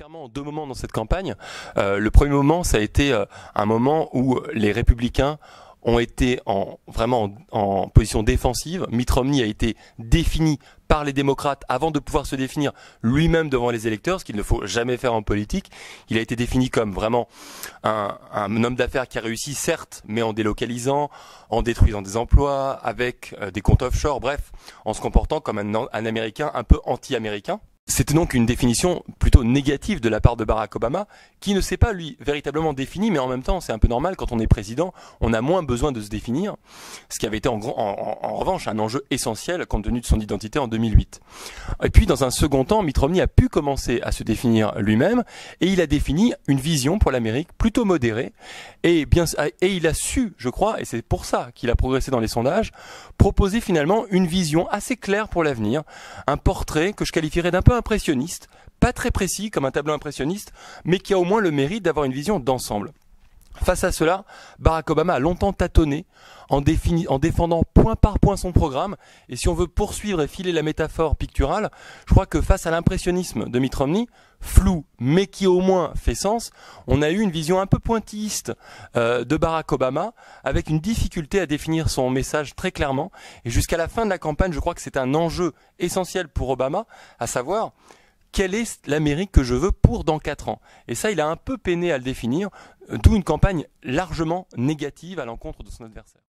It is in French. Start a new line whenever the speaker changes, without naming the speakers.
clairement deux moments dans cette campagne. Le premier moment, ça a été un moment où les Républicains ont été vraiment en position défensive. Mitt Romney a été défini par les démocrates avant de pouvoir se définir lui-même devant les électeurs, ce qu'il ne faut jamais faire en politique. Il a été défini comme vraiment un homme d'affaires qui a réussi, certes, mais en délocalisant, en détruisant des emplois, avec des comptes offshore, bref, en se comportant comme un Américain un peu anti-américain. C'était donc une définition plutôt négative de la part de Barack Obama, qui ne s'est pas, lui, véritablement défini, mais en même temps, c'est un peu normal, quand on est président, on a moins besoin de se définir, ce qui avait été en revanche un enjeu essentiel compte tenu de son identité en 2008. Et puis, dans un second temps, Mitt Romney a pu commencer à se définir lui-même, et il a défini une vision pour l'Amérique plutôt modérée, et il a su, je crois, et c'est pour ça qu'il a progressé dans les sondages, proposer finalement une vision assez claire pour l'avenir, un portrait que je qualifierais d'un peu impressionniste, pas très précis comme un tableau impressionniste, mais qui a au moins le mérite d'avoir une vision d'ensemble. Face à cela, Barack Obama a longtemps tâtonné en défendant point par point son programme. Et si on veut poursuivre et filer la métaphore picturale, je crois que face à l'impressionnisme de Mitt Romney, flou mais qui au moins fait sens, on a eu une vision un peu pointilliste de Barack Obama, avec une difficulté à définir son message très clairement. Et jusqu'à la fin de la campagne, je crois que c'est un enjeu essentiel pour Obama, à savoir quelle est l'Amérique que je veux pour dans 4 ans. Et ça, il a un peu peiné à le définir, d'où une campagne largement négative à l'encontre de son adversaire.